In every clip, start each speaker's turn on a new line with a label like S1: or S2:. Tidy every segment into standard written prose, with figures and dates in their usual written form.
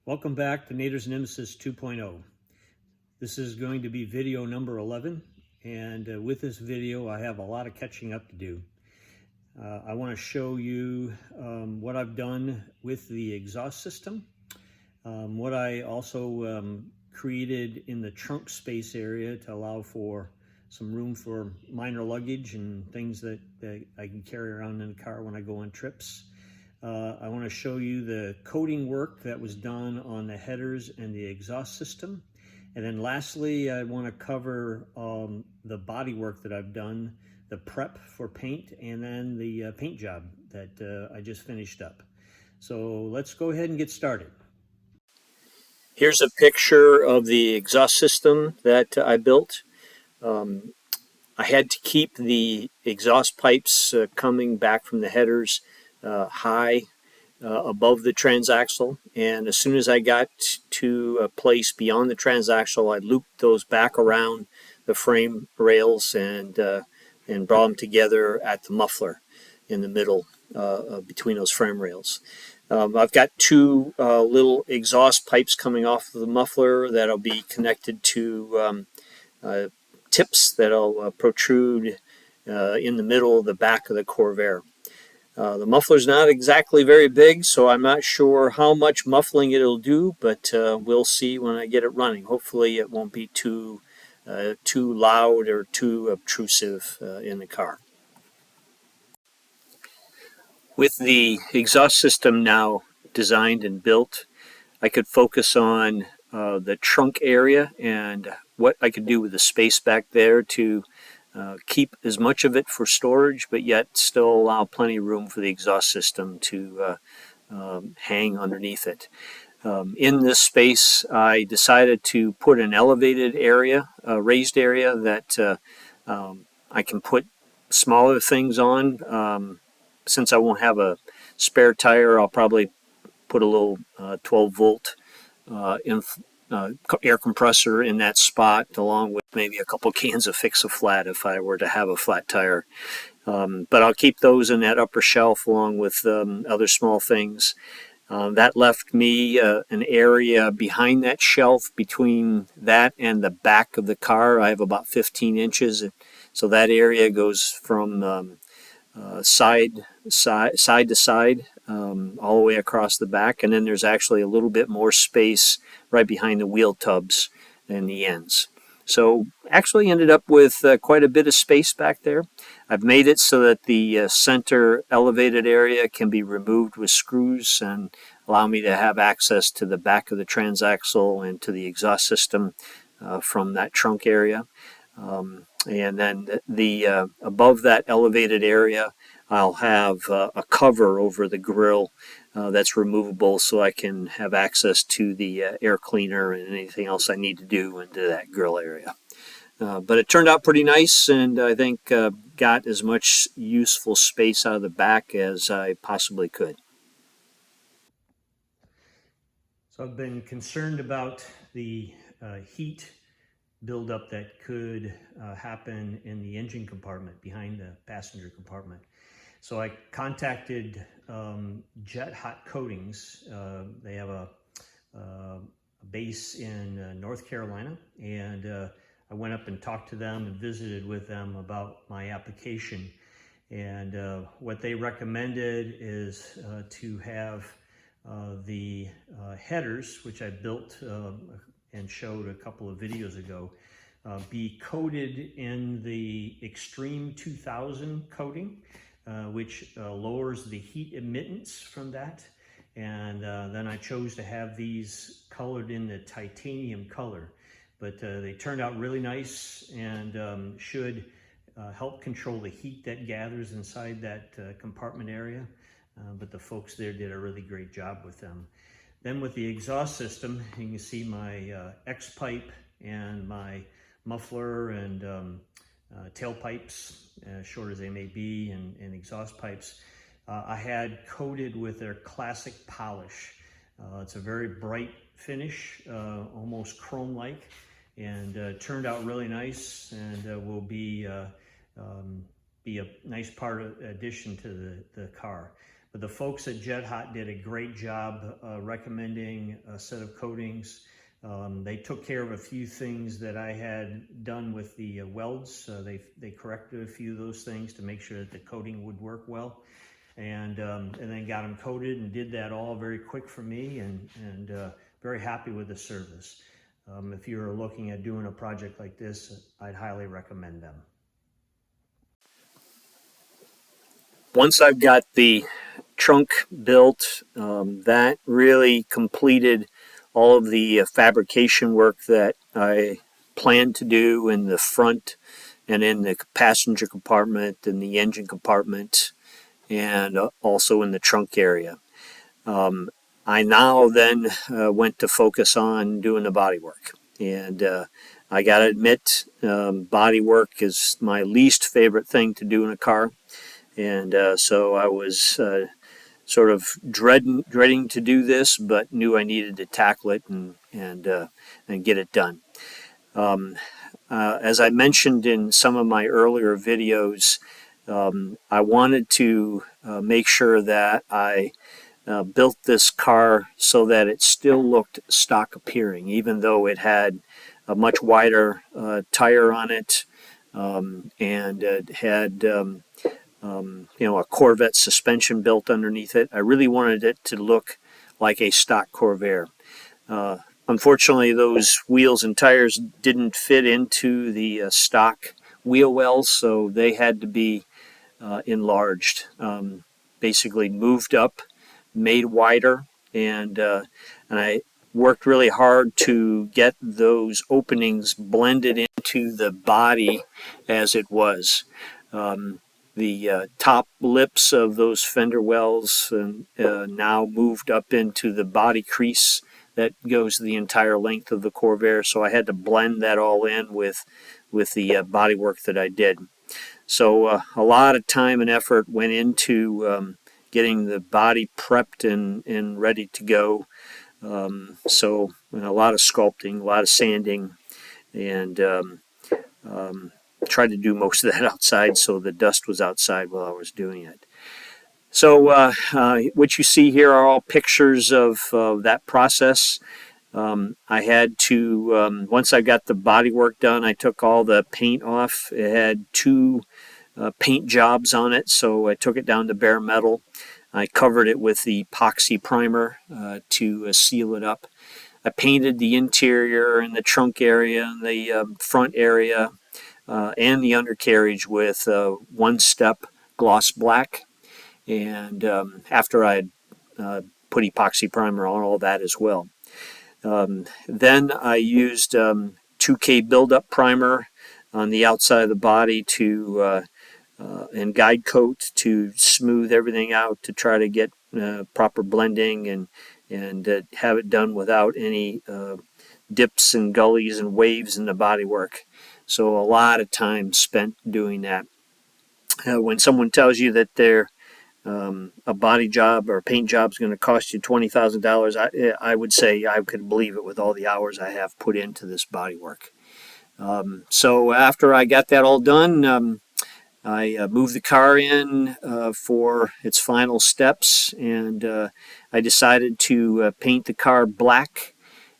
S1: Welcome back to Nader's Nemesis 2.0. This is going to be video number 11, and with this video I have a lot of catching up to do. I want to show you what I've done with the exhaust system, what I also created in the trunk space area to allow for some room for minor luggage and things that I can carry around in the car when I go on trips. I want to show you the coating work that was done on the headers and the exhaust system. And then lastly, I want to cover the body work that I've done, the prep for paint, and then the paint job that I just finished up. So let's go ahead and get started. Here's a picture of the exhaust system that I built. I had to keep the exhaust pipes coming back from the headers high above the transaxle, and as soon as I got to a place beyond the transaxle, I looped those back around the frame rails and brought them together at the muffler in the middle between those frame rails. I've got two little exhaust pipes coming off of the muffler that'll be connected to tips that'll protrude in the middle of the back of the Corvair. The muffler's not exactly very big, so I'm not sure how much muffling it'll do, but we'll see when I get it running. Hopefully it won't be too loud or too obtrusive in the car. With the exhaust system now designed and built, I could focus on the trunk area and what I could do with the space back there to keep as much of it for storage, but yet still allow plenty of room for the exhaust system to hang underneath it. In this space, I decided to put an elevated area, a raised area that I can put smaller things on. Since I won't have a spare tire, I'll probably put a little 12-volt air compressor in that spot, along with maybe a couple cans of Fix-A-Flat if I were to have a flat tire. But I'll keep those in that upper shelf along with other small things. That left me an area behind that shelf between that and the back of the car. I have about 15 inches, so that area goes from side to side, all the way across the back, and then there's actually a little bit more space right behind the wheel tubs and the ends. So actually ended up with quite a bit of space back there. I've made it so that the center elevated area can be removed with screws and allow me to have access to the back of the transaxle and to the exhaust system from that trunk area. And then the above that elevated area, I'll have a cover over the grill that's removable, so I can have access to the air cleaner and anything else I need to do into that grill area. But it turned out pretty nice, and I think got as much useful space out of the back as I possibly could. So I've been concerned about the heat buildup that could happen in the engine compartment behind the passenger compartment. So I contacted Jet Hot Coatings. They have a base in North Carolina, and I went up and talked to them and visited with them about my application. And what they recommended is to have the headers, which I built and showed a couple of videos ago, be coated in the Extreme 2000 coating, which lowers the heat emittance from that. And then I chose to have these colored in the titanium color. But they turned out really nice and should help control the heat that gathers inside that compartment area. But the folks there did a really great job with them. Then with the exhaust system, you can see my X pipe and my muffler and tailpipes, short as they may be, and exhaust pipes, I had coated with their classic polish. It's a very bright finish, almost chrome-like, and turned out really nice, and will be a nice part of addition to the car. The folks at Jet Hot did a great job recommending a set of coatings. They took care of a few things that I had done with the welds. They corrected a few of those things to make sure that the coating would work well. And then got them coated and did that all very quick for me, and very happy with the service. If you're looking at doing a project like this, I'd highly recommend them. Once I've got the trunk built, that really completed all of the fabrication work that I planned to do in the front and in the passenger compartment and the engine compartment, and also in the trunk area. I now then went to focus on doing the bodywork. And I got to admit, bodywork is my least favorite thing to do in a car. And so I was sort of dreading to do this, but knew I needed to tackle it and get it done. As I mentioned in some of my earlier videos, I wanted to make sure that I built this car so that it still looked stock appearing, even though it had a much wider tire on it, and it had a Corvette suspension built underneath it. I really wanted it to look like a stock Corvair. Unfortunately, those wheels and tires didn't fit into the stock wheel wells, so they had to be enlarged, basically moved up, made wider, and I worked really hard to get those openings blended into the body as it was. The top lips of those fender wells now moved up into the body crease that goes the entire length of the Corvair, so I had to blend that all in with the body work that I did. So a lot of time and effort went into getting the body prepped and ready to go. So a lot of sculpting, a lot of sanding, and tried to do most of that outside, so the dust was outside while I was doing it. So what you see here are all pictures of that process. I had to, once I got the body work done, I took all the paint off. It had two paint jobs on it, so I took it down to bare metal. I covered it with the epoxy primer to seal it up. I painted the interior and the trunk area and the front area and the undercarriage with one-step gloss black. And after I had put epoxy primer on all that as well. Then I used 2K buildup primer on the outside of the body to and guide coat to smooth everything out, to try to get proper blending and have it done without any dips and gullies and waves in the bodywork. So a lot of time spent doing that. When someone tells you that they're a body job or a paint job is going to cost you $20,000, I would say I could believe it with all the hours I have put into this body work. So after I got that all done, I moved the car in for its final steps, and I decided to paint the car black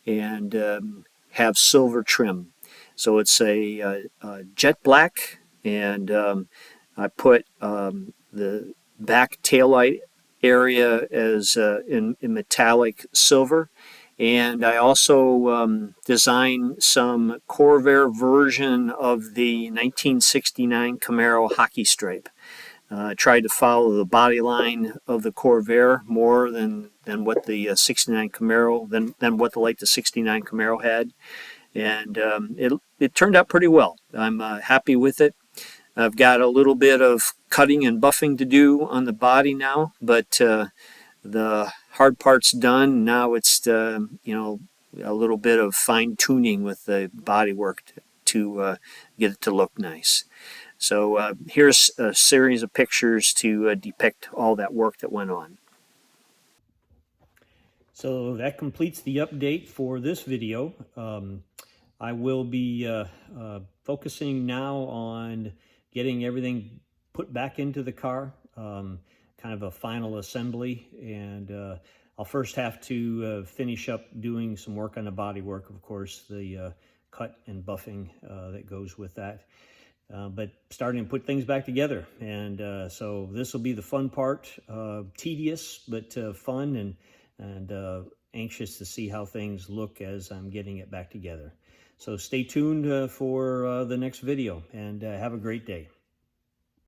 S1: and have silver trim. So it's a jet black, and I put the back taillight area as in metallic silver, and I also designed some Corvair version of the 1969 Camaro hockey stripe. I tried to follow the body line of the Corvair more than what the 69 Camaro than what the 69 Camaro had, and it turned out pretty well. I'm happy with it. I've got a little bit of cutting and buffing to do on the body now, but the hard part's done. Now it's a little bit of fine tuning with the body work to get it to look nice. So here's a series of pictures to depict all that work that went on. So that completes the update for this video. I will be focusing now on getting everything put back into the car. kind of a final assembly, and I'll first have to finish up doing some work on the bodywork, of course, the cut and buffing that goes with that. But starting to put things back together, and so this will be the fun part, tedious but fun, and anxious to see how things look as I'm getting it back together. So stay tuned for the next video, and have a great day.